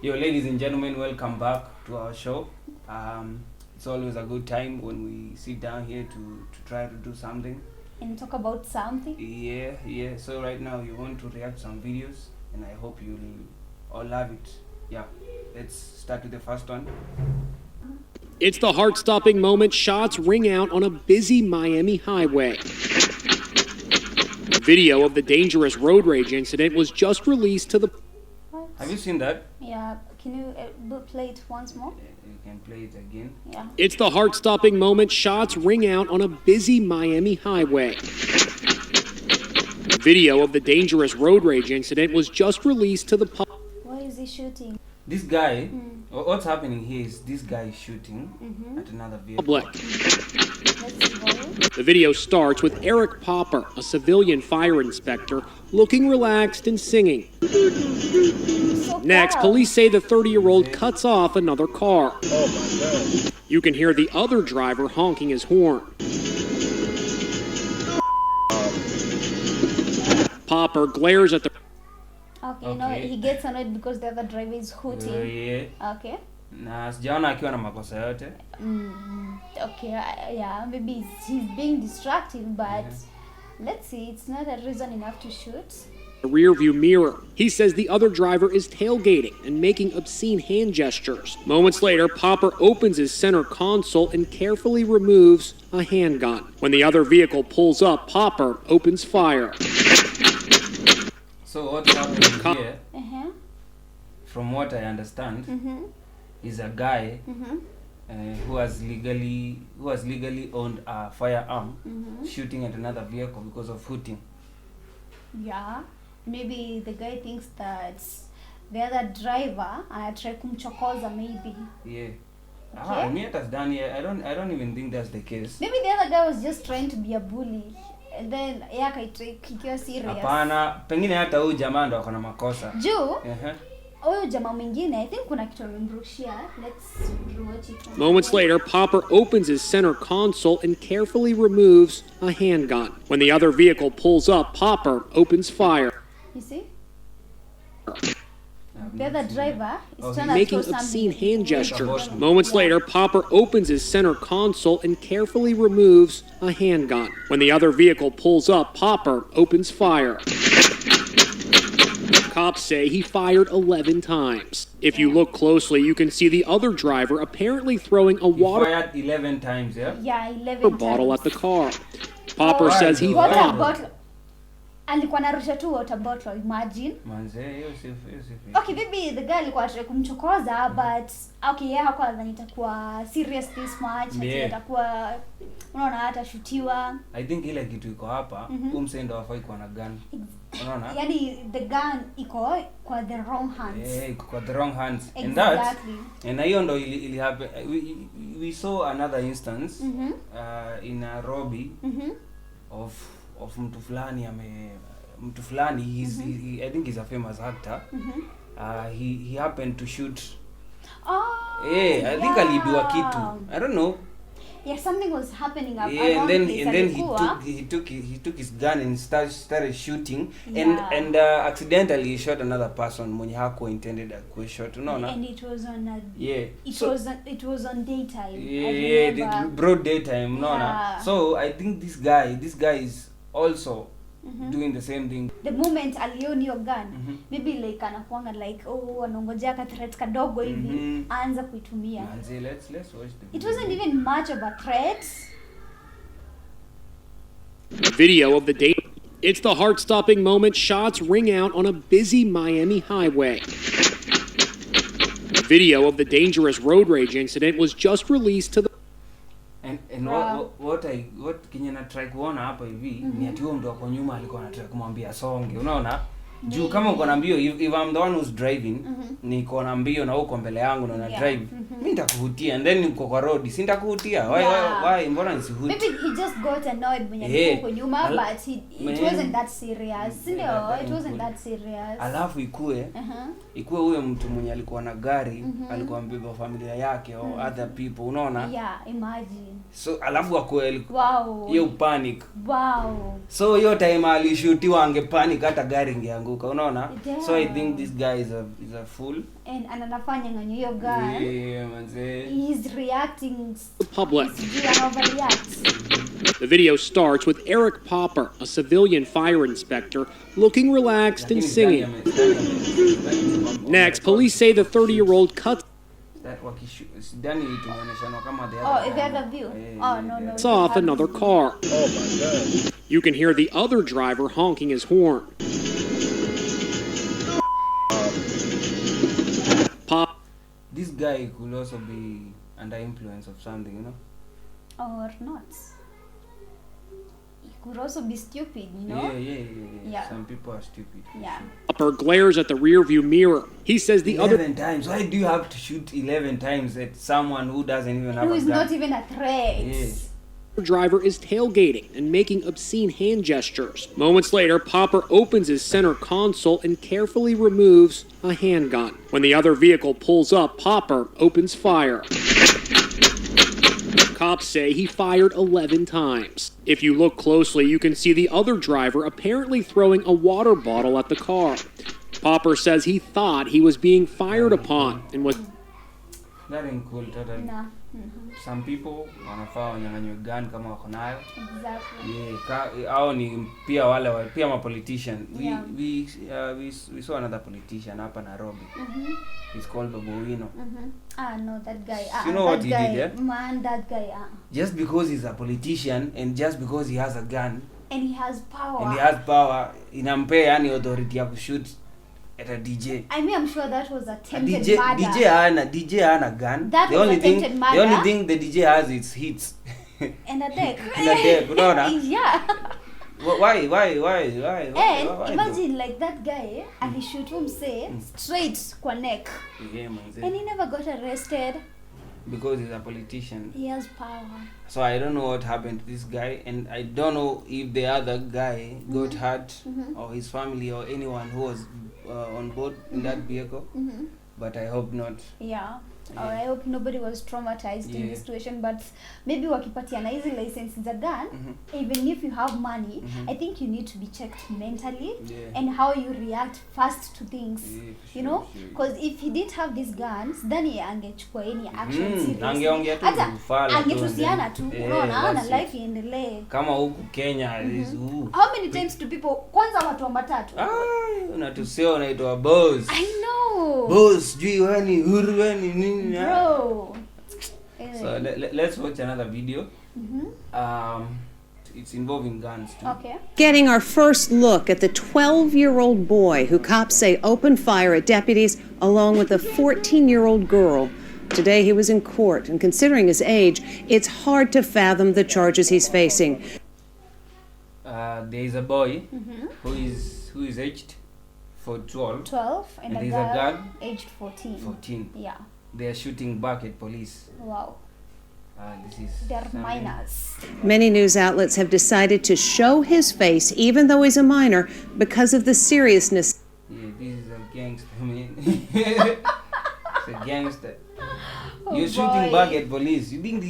Yo, ladies and gentlemen, welcome back to our show. It's always a good time when we sit down here to try to do something. And talk about something? Yeah. So right now you want to react to some videos and I hope you'll all love it. Yeah, let's start with the first one. It's the heart-stopping moment. Shots ring out on a busy Miami highway. Video of the dangerous road rage incident was just released to the... What? Have you seen that? Yeah, can you play it once more? You can play it again. Yeah. It's the heart-stopping moment. Shots ring out on a busy Miami highway. Video of the dangerous road rage incident was just released to the public. Why is he shooting? This guy, what's happening here is this guy is shooting at another vehicle. Let's see. The video starts with Eric Popper, a civilian fire inspector, looking relaxed and singing. So Next, proud. police say the 30-year-old cuts off another car. Oh my God. You can hear the other driver honking his horn. Popper glares at the... Okay, no, he gets annoyed because the other driver is hooting. Yeah. Okay. Na sijaona akiwa na makosa yote. Okay, yeah, maybe he's being distracted, but let's see, it's not a reason enough to shoot. rearview mirror. He says the other driver is tailgating and making obscene hand gestures. Moments later, Popper opens his center console and carefully removes a handgun. When the other vehicle pulls up, Popper opens fire. So what's happening here, from what I understand, is a guy who has legally owned a firearm shooting at another vehicle because of hooting. Yeah, maybe the guy thinks that the other driver anatry kumchokoza maybe. Yeah. Okay. Me has done here. I don't even think that's the case. Maybe the other guy was just trying to be a bully. And then kikiwa serious. Hapana, pengine hata huyu jamaa ndo akona makosa. Juu, huyu jamaa mwingine, I think kuna kitu amemrushia. Let's watch it. Moments later, Popper opens his center console and carefully removes a handgun. When the other vehicle pulls up, Popper opens fire. You see? The other driver is trying to Making throw obscene something. hand gestures. Moments later, Popper opens his center console and carefully removes a handgun. When the other vehicle pulls up, Popper opens fire. Cops say he fired 11 times. If you look closely, you can see the other driver apparently throwing a water fired 11 times, yeah? Yeah, 11 bottle times. at the car. Popper says he Water thought... bottle. Alikuwa narusha tu water bottle, imagine. Manze, Yosef. Okay, maybe the guy alikuwa anataka kumchokoza, but okay, yeye hakuwa anadhani itakuwa serious this much, itakuwa unaona hata shutiwa. I think ile kitu iko hapa, umsendo hafai kuwa na gun. Unaona? Yani the gun iko kwa the wrong hands. Iko kwa the wrong hands. Exactly. And hiyo ndo ili happen. We saw another instance in Nairobi of mtu fulani I think he's a famous actor. He happened to shoot. I think alibiwa kitu. I don't know. Yeah, something was happening up and then he took his gun and started shooting, and accidentally he shot another person mwenye hako intended a shot, unaona? And it was on it was on daytime. The broad daytime, unaona? So I think this guy is also doing the same thing. The moment alioni your gun, maybe like anakuanga like anaongojea ka threat kadogo hivi aanza kuitumia. Manze, let's watch the It wasn't even much of a threat. Video of the day. It's the heart-stopping moment. Shots ring out on a busy Miami highway. Video of the dangerous road rage incident was just released to the... And what Kenya na try kuona hapa hivi ni ati huyo mtu wako nyuma alikuwa anataka kumwambia songe, unaona? Juu kama uko na mbio, if I'm the one who's driving, niko na mbio na uko mbele yangu na drive, mimi nitakuhutia, and then niko kwa road, si nitakuhutia. Why mbona nisihuti? Maybe he just got annoyed when yuko nyuma, but it wasn't that serious. It wasn't that serious. Alafu ikue huyo mtu mwenye alikuwa na gari, alikuwa mbeba familia yake or other people, unaona? Yeah, imagine. So alafu akue wow. You panic. Wow. So hiyo time alishutiwa ange panic hata gari ingeanguka. inaanguka, unaona? So I think this guy is a fool. And anafanya ng'anyo hiyo gun. Yeah, manze. He's reacting. The public. Overreacts. The video starts with Eric Popper, a civilian fire inspector, looking relaxed and singing. Next, police say the 30-year-old cuts off another car. Oh my God. You can hear the other driver honking his horn. This guy could also be under influence of something, you know? Or not. He could also be stupid, you know? Yeah. Some people are stupid. Yeah. Popper glares at the rearview mirror. He says the 11 times. Why do you have to shoot 11 times at someone who doesn't even have a gun? Who is not even a threat. Yes. The driver is tailgating and making obscene hand gestures. Moments later, Popper opens his center console and carefully removes a handgun. When the other vehicle pulls up, Popper opens fire. Cops say he fired 11 times. If you look closely, you can see the other driver apparently throwing a water bottle at the car. Popper says he thought he was being fired upon and was... That ain't cool, totally. Nah. Some people wanafaa wanyang'anywe gun kama wako nayo. Exactly. Yeah, hao ni pia wale pia ma politician. We saw another politician hapa Nairobi. He's called Bobowino. No, that guy. You know what he did, yeah? Man, that guy. Just because he's a politician and just because he has a gun and he has power. Inampea yani authority ya kushoot at a DJ. I mean, I'm sure that was attempted murder. DJ hana gun. That the was only attempted thing, murder. The only thing the DJ has is hits. And a deck. Yeah. Why? And imagine like that guy, and he shoot him straight kwa neck. Yeah, man. And he never got arrested. Because he's a politician. He has power. So I don't know what happened to this guy, and I don't know if the other guy got hurt or his family or anyone who was on board in that vehicle. But I hope not. Yeah. Or I hope nobody was traumatized in this situation, but maybe wakipatiana hizi license za gun, even if you have money, I think you need to be checked mentally and how you react fast to things, you know, because if he didn't have these guns, then he angechukua any action seriously. Angetusiana tu, unaona, na life iendelee. Kama huku Kenya, how many times do people, kwanza watu wa matatu? Unatuseo unaitwa boss. I know. Boss, jui weni, huru weni, bro. So let's watch another video. It's involving guns too. Okay. Getting our first look at the 12-year-old boy who cops say opened fire at deputies along with a 14-year-old girl. Today he was in court, and considering his age, it's hard to fathom the charges he's facing. There is a boy who is aged for 12. 12 and there's a a girl aged 14. 14. Yeah. They are shooting back at police. Wow. They're minors. Many news outlets have decided to show his face, even though he's a minor, because of the seriousness. Yeah, this is a gangster, man. It's a gangster. You're shooting back at police. You think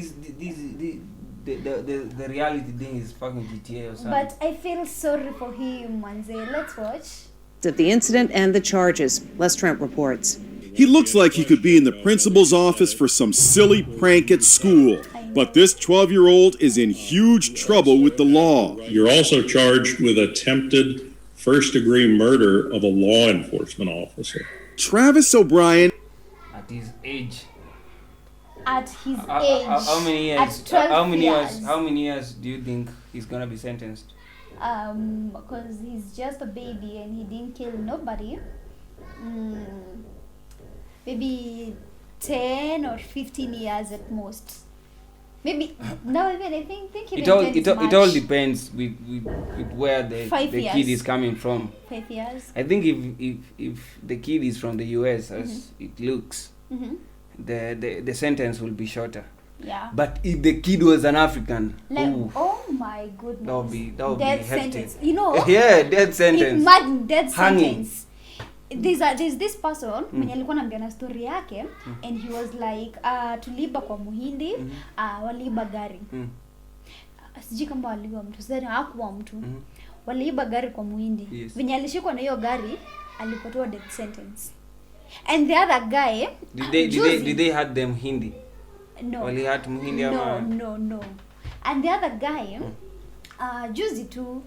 the reality thing is fucking GTA or something? But I feel sorry for him, Manze. Let's watch. Of the incident and the charges. Les Trent reports. He looks like he could be in the principal's office for some silly prank at school. But this 12-year-old is in huge trouble with the law. You're also charged with attempted first-degree murder of a law enforcement officer. Travis O'Brien. At his age. At his age. How many years? At 12 years. How many years do you think he's gonna be sentenced? Because he's just a baby and he didn't kill nobody. Maybe 10 or 15 years at most. Maybe no, even I think it all depends with where the kid is coming from. 5 years. I think if the kid is from the US as it looks, the sentence will be shorter. Yeah. But if the kid was an African, oh my goodness, that would be death sentence. You know? Yeah, death sentence. Imagine death hanging. Sentence. There's this person mwenye alikuwa anambia na story yake and he was like tuliba kwa muhindi waliba gari. Sijui kama waliba mtu, sasa hakuwa mtu. waliiba gari kwa muhindi. Yes. Venye alishikwa na hiyo gari alipatiwa death sentence. And the other guy, did they had them Hindi? No. Wali had Muhindi ama? No. And the other guy, juzi too,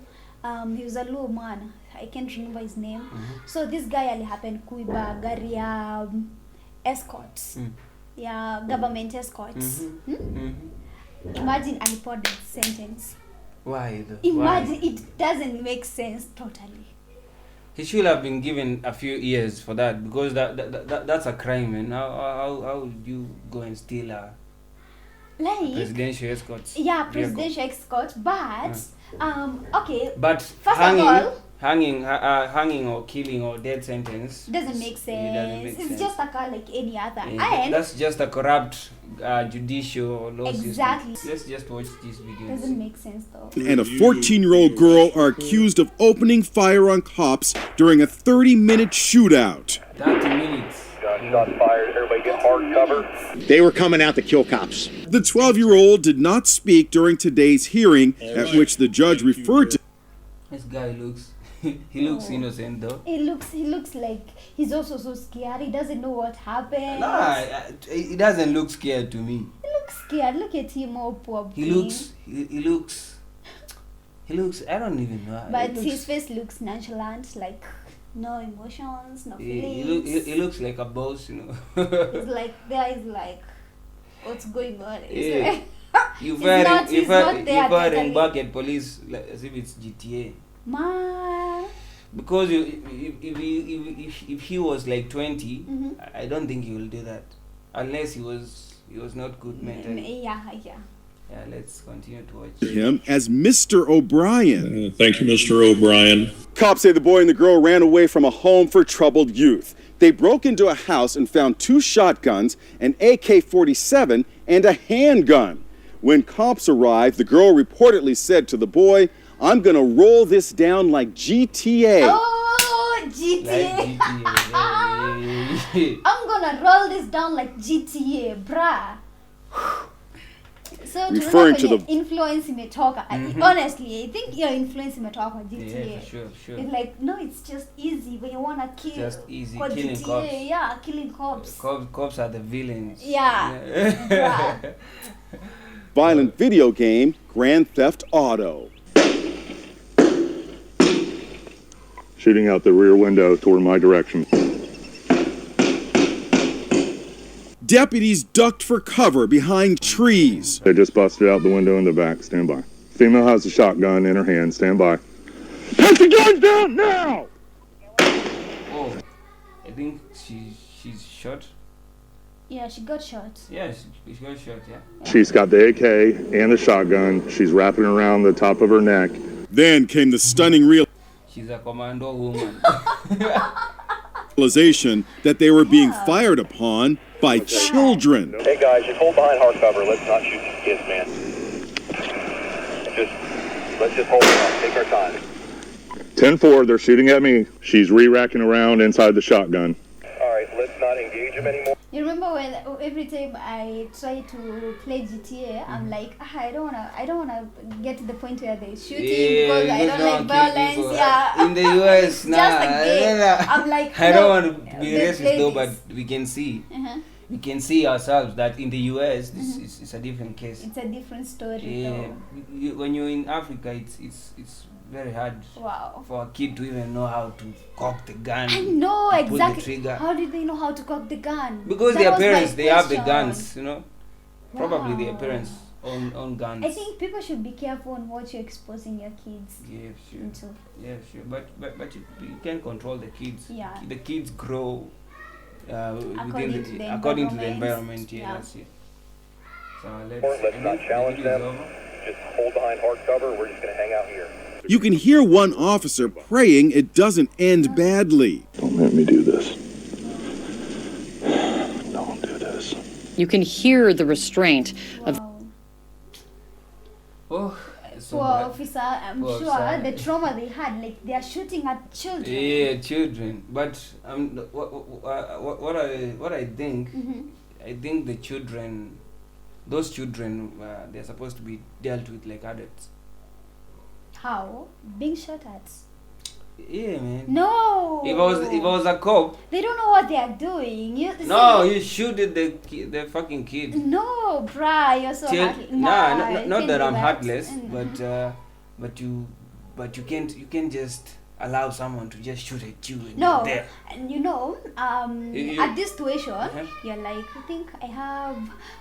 he was a low man. I can't remember his name. So this guy happened kuiba gari ya escorts. Yeah, government escorts. Imagine alipewa death sentence. Why though? Imagine. Why? It doesn't make sense totally. He should have been given a few years for that, because that's a crime, and how would you go and steal a presidential escort? Yeah, presidential escort, but okay. But first of all, hanging or killing or death sentence doesn't make sense. It's just a car like any other. Yeah, And that's just a corrupt judicial law exactly. system. Let's just watch this video. Doesn't make sense though. And a 14-year-old girl are accused of opening fire on cops during a 30-minute shootout. 30 minutes. Shots fired. Everybody get hard cover. They were coming out to kill cops. The 12-year-old did not speak during today's hearing, at which the judge referred to This guy looks he looks innocent though. He looks like he's also so scared. He doesn't know what happened. Nah, he doesn't look scared to me. He looks scared. Look at him, oh poor He looks I don't even know. But his face looks nonchalant, like no emotions, no feelings. He looks like a boss, you know. He's like there is like what's going on? Yeah. He's not there firing back at police like, as if it's GTA. Ma. Because if he was like 20, I don't think he will do that, unless he was not good mentally. Yeah. Yeah, let's continue to watch him as Mr. O'Brien. Thank you, Mr. O'Brien. Cops say the boy and the girl ran away from a home for troubled youth. They broke into a house and found 2 shotguns, an AK-47, and a handgun. When cops arrived, the girl reportedly said to the boy, "I'm gonna roll this down like GTA." Oh, GTA. I'm gonna roll this down like GTA, bruh. So referring to the influence imetoka. Honestly, I think your influence imetoka GTA. Yeah, for sure. It's like no, it's just easy when you wanna kill. Just easy killing killing GTA, cops. Yeah, killing cops. Cops are the villains. Yeah. Bruh. Violent video game, Grand Theft Auto. Shooting out the rear window toward my direction. Deputies ducked for cover behind trees. They just busted out the window in the back. Stand by. Female has a shotgun in her hand. Stand by. Put the guns down now! Oh, I think she's shot. Yeah, she got shot. Yeah, she got shot, yeah. She's got the AK and the shotgun. She's wrapping around the top of her neck. Then came the stunning She's a commando woman. realization that they were being fired upon by children. Hey guys, just hold behind hard cover. Let's not shoot these kids, man. Let's just hold on. Take our time. 10-4, they're shooting at me. She's re-racking around inside the shotgun. All right, let's not engage them anymore. You remember when every time I try to play GTA, I'm like, I don't wanna get to the point where they're shooting because I don't like violence. Yeah. In the US, It's just a game. I'm like, I no, don't want to be let's racist play though, this. but we can see. We can see ourselves that in the US, this is a different case. It's a different story. Yeah, Though. when you're in Africa, it's very hard Wow. for a kid to even know how to cock the gun. I know to pull exactly. the trigger. How did they know how to cock the gun? Because That their was my parents, they have the question. guns, you know. Probably their Wow. parents own guns. I think people should be careful on what you're exposing your kids Yeah, sure. into. Yeah, sure. But you can't control the kids. Yeah. The kids grow According to the according to the environment. environment. Yeah, Yeah. that's it. So Let's not challenge them. Just hold behind hard cover. We're just going to hang out here. You can hear one officer praying it doesn't end badly. Don't let me do this. Don't do this. You can hear the restraint of Wow. Oh, so Poor bad. officer, I'm Poor sure officer. the trauma they had, like they are shooting at children. Yeah, children. But what I think, I think the children, those children, they're supposed to be dealt with like adults. How? Being shot at. Yeah, man. No. If I was a cop. They don't know what they are doing. You shoot at the fucking kid. No, bruh, you're so heartless. Not that I'm heartless, but you can't just allow someone to just shoot at you. No, there. and at this situation, you're like, I think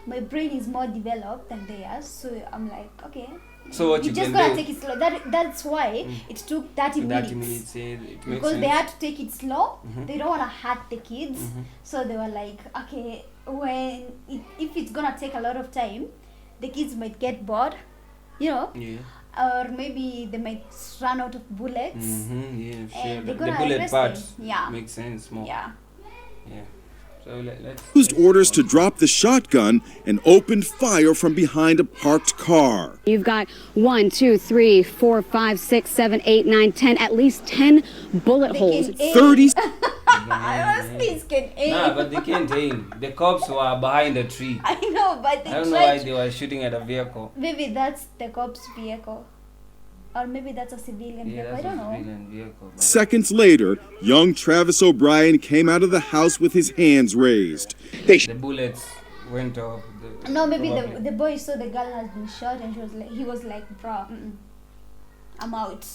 my brain is more developed than theirs, so I'm like, okay. So what you just can gotta do? take it slow. That's why it took 30 minutes. 30 minutes, yeah, it makes because sense. they had to take it slow. They don't want to hurt the kids, so they were like, okay, if it's gonna take a lot of time, the kids might get bored, Yeah. or maybe they might run out of bullets. Yeah, sure. And The they're gonna bullet arrest parts them. Yeah. makes sense more. Yeah. So let's Used orders to drop the shotgun and opened fire from behind a parked car. You've got 1, 2, 3, 4, 5, 6, 7, 8, 9, 10, at least 10 bullet holes. 30. I was thinking aim. Nah, but they can't aim. The cops were behind a tree. I know, but they I don't know why they were shooting at a vehicle. Maybe that's the cop's vehicle. Or maybe that's a civilian vehicle. That's I don't a know. civilian vehicle. Seconds later, young Travis O'Brien came out of the house with his hands raised. The bullets went off. No, maybe the boy saw the girl has been shot and he was like, bro, I'm out.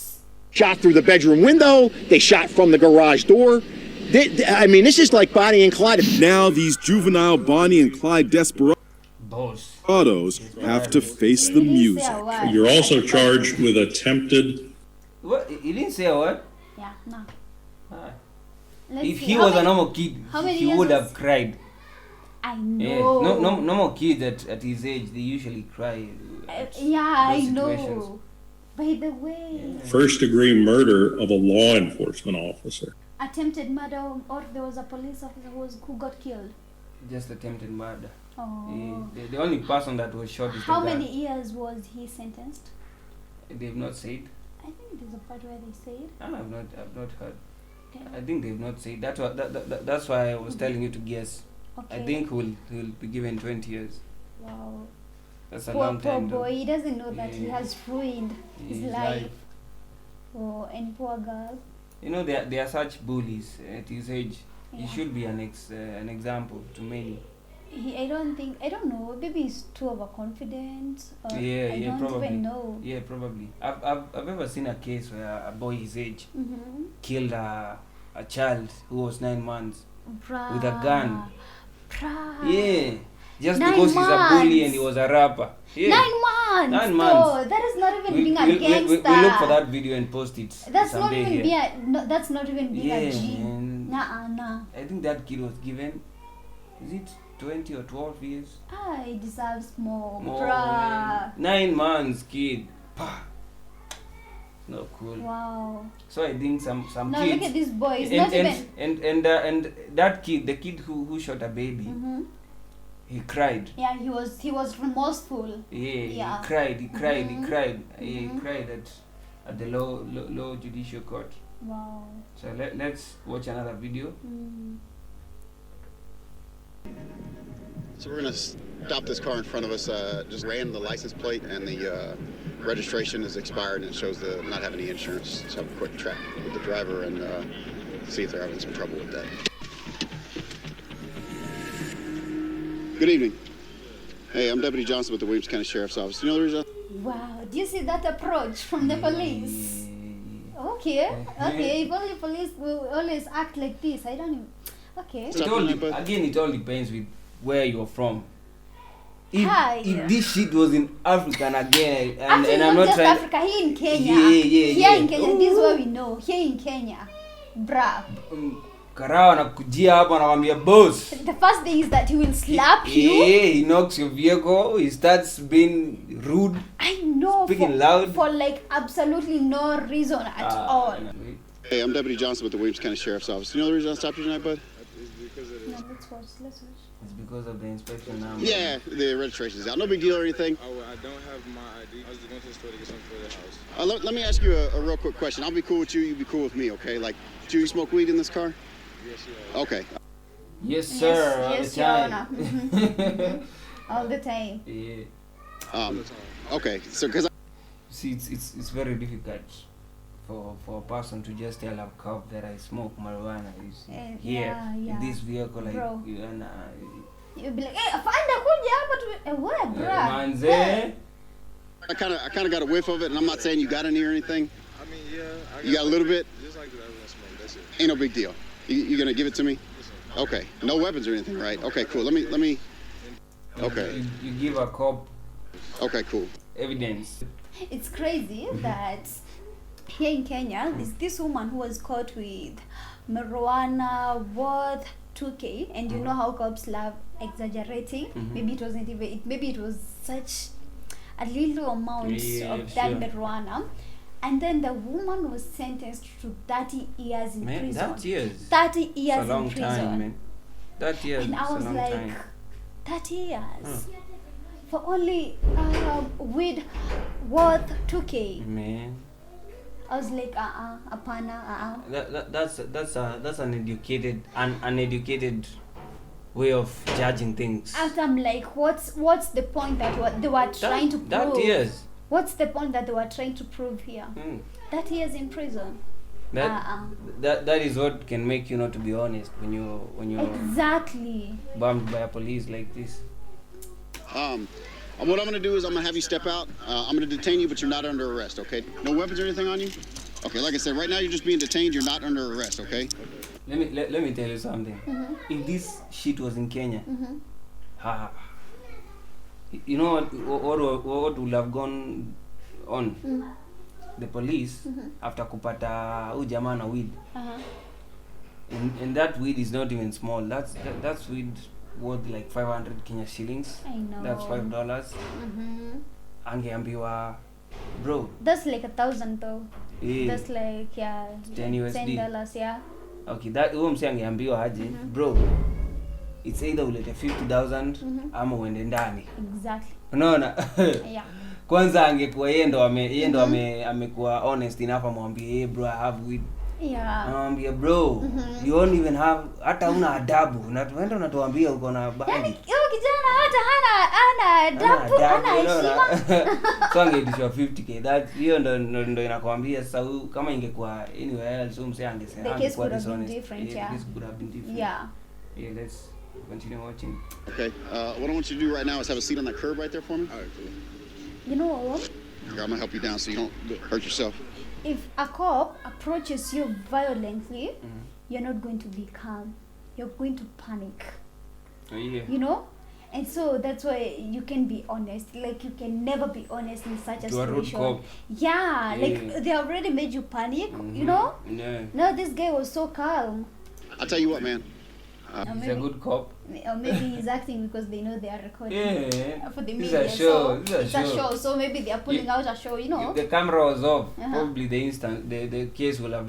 Shot through the bedroom window. They shot from the garage door. This is like Bonnie and Clyde. Now these juvenile Bonnie and Clyde desperados have to face the music. You're also charged with attempted. What? He didn't say a word? Yeah, no. If he was a normal kid, he would have cried. I know. Yeah. No more kids at his age, they usually cry. I know. By the way. First-degree murder of a law enforcement officer. Attempted murder, or there was a police officer who got killed. Just attempted murder. Oh. The only person that was shot is How the guy. many years was he sentenced? They've not said. I think there's a part where they say it. I've not heard. Okay. I think they've not said. That's why I was telling you to guess. Okay. I think he'll be given 20 years. Wow. That's a Poor long time. boy, he doesn't know that he has ruined his His life. life. Oh, and poor girl. There are such bullies at his age. Yeah. He should be an example to many. I don't know. Maybe he's too overconfident. Or I don't probably. even know. Yeah, probably. I've ever seen a case where a boy his age killed a child who was 9 months with a gun. Yeah, just 9 because he's a bully months. and he was a rapper. Yeah. 9 months. 9 months. Oh, that is not even being a gangster. We'll look for that video and post it. That's not someday even here. that's not even being a G. Man. Nah. I think that kid was given, is it 20 or 12 years? He deserves more. More, Bruh. 9 months, kid. Pah. Not cool. Wow. So I think some Now kids. look at this boy. He's and, not and, even. and that kid, the kid who shot a baby, he cried. Yeah, he was remorseful. Yeah. He cried. He cried at the low judicial court. Wow. So let's watch another video. So we're going to stop this car in front of us. Just ran the license plate and the registration is expired and it shows the not having any insurance. So have a quick chat with the driver and see if they're having some trouble with that. Good evening. Hey, I'm Deputy Johnson with the Williams County Sheriff's Office. You know the reason? Wow. Do you see that approach from the police? Okay. If only police will always act like this, I don't even. Okay. It all depends with where you're from. If this shit was in Africa again, and I'm not just trying. Africa, here in Kenya. Yeah. In Kenya, this is what we know. Here in Kenya, bruh. Karao anakujia hapo anawaambia boss. The first thing is that he will slap you. Yeah, he knocks your vehicle. He starts being rude. I know. Speaking loud. For like absolutely no reason at all. Hey, I'm Deputy Johnson with the Williams County Sheriff's Office. You know the reason I stopped you tonight, bud? No, let's watch. It's because of the inspection number. Yeah, the registration's out. No big deal or anything. Oh, I don't have my ID. I was just going to the store to get something for the house. Let me ask you a real quick question. I'll be cool with you. You be cool with me, okay? Like, do you smoke weed in this car? Yes, you are. Okay. Yes, sir. Yes, all the time. All the time. Yeah. Okay. So, because See, it's very difficult for a person to just tell a cop that I smoke marijuana is here in this vehicle, like Bro. and You'll be like, hey, afanda kuja hapa tu what, bruh? manze. I kind of got a whiff of it, and I'm not saying you got any or anything. I mean, yeah. You got a little bit? Just like that, I smoke. That's it. Ain't no big deal. You gonna give it to me? Okay. No weapons or anything, right? Okay, cool. Let me. Okay. You give a cop Okay, cool. evidence. It's crazy that here in Kenya, there's this woman who was caught with marijuana worth 2K, and you know how cops love exaggerating. Maybe it wasn't even. Maybe it was such a little amount of that marijuana, and then the woman was sentenced to 30 years in prison. That's years. 30 years It's a long in prison. time, man. That years. And I it's was a long like, time. 30 years for only weed worth 2K. Man. I was like, apana, That's an uneducated way of judging things. After I'm like, what's the point that they were trying to prove? That years. What's the point that they were trying to prove here? 30 years in prison. That is what can make you not to be honest when you're exactly bumped by a police like this. What I'm gonna do is I'm gonna have you step out. I'm gonna detain you, but you're not under arrest, okay? No weapons or anything on you? Okay, like I said, right now you're just being detained. You're not under arrest, okay? Let me tell you something. If this shit was in Kenya, you know what would have gone on? The police after kupata huyu jamaa na weed. And that weed is not even small. That's weed worth like 500 Kenya shillings. I know. That's $5. Angeambiwa, bro. That's like 1,000 though. Yeah. That's like $10 USD. $10, yeah. Okay, that huyo mse angeambiwa aje, bro. It's either ulete 50,000 ama uende ndani. Exactly. Unaona? Yeah. Kwanza angekuwa yeye ndo amekuwa honest enough amwambie, hey bro, I have weed. Yeah. Amwambie bro, you don't even have hata una adabu. Unatuenda unatuambia uko na bagi. Yaani huyo kijana hata hana adabu, hana heshima. So angedishwa 50k. That hiyo ndo inakwambia sasa kama ingekuwa anywhere else mse angesema. The case could have been different, yeah. This could have been different. Yeah. Yeah, let's continue watching. Okay. What I want you to do right now is have a seat on that curb right there for me. All right, cool. You know what? Here, I'm gonna help you down so you don't hurt yourself. If a cop approaches you violently, you're not going to be calm. You're going to panic. Oh, yeah. You know? And so that's why you can be honest. Like you can never be honest in such a situation. Cop. Yeah, like they already made you panic, you know? Yeah. No, this guy was so calm. I'll tell you what, man. He's a good cop. Or maybe he's acting because they know they are recording. Yeah. For the This media. is a show. So This is it's a show. So maybe they are pulling out a show, you know? If the camera was off, probably the case will have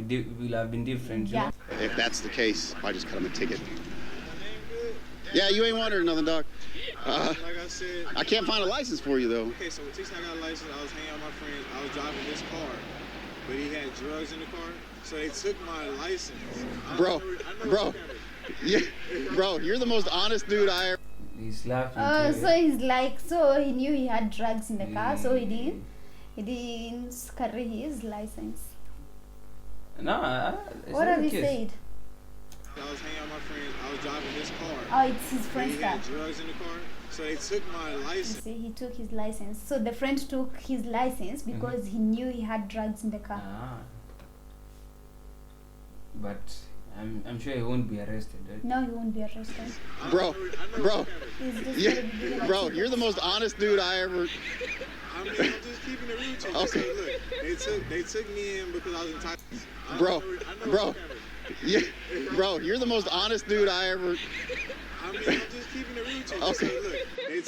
been different. You Yeah. know? If that's the case, I just cut him a ticket. Yeah, you ain't wondering nothing, dog. Like I said, I can't find a license for you though. okay, so until I got a license, I was hanging out with my friends. I was driving this car, but he had drugs in the car, so they took my license. Bro, you're the most honest dude I ever. He's laughing. So he's like, so he knew he had drugs in the car, so he didn't carry his license. No, What have you said? I was hanging out with my friends. I was driving this car. Oh, it's his but friend's he car. had drugs in the car, so they took my license. See, he took his license. So the friend took his license because he knew he had drugs in the car. But I'm sure he won't be arrested, right? No, he won't be arrested. Bro, He's just gonna be given a bro, ticket. you're the most honest dude I ever. I'm just keeping it real to you. Okay. So look, they took me in because I was entitled. Bro, you're the most honest dude I ever. I'm just keeping it real to you. Okay. So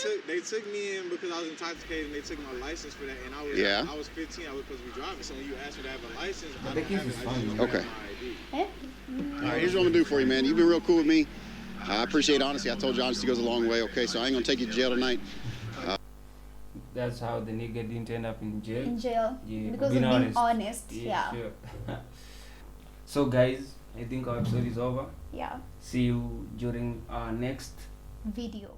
look, they took me in because I was intoxicated and they took my license for that. And I was 15. I was supposed to be driving. So when you asked me to have a license, I don't have it. I just don't Okay. have my ID. All right, here's what I'm gonna do for you, man. You've been real cool with me. I appreciate honesty. I told you honesty goes a long way. Okay, so I ain't gonna take you to jail tonight. That's how the nigga didn't end up in jail. In jail. Yeah, Because of being honest. Yeah. Sure. So guys, I think our episode is over. Yeah. See you during our next Video.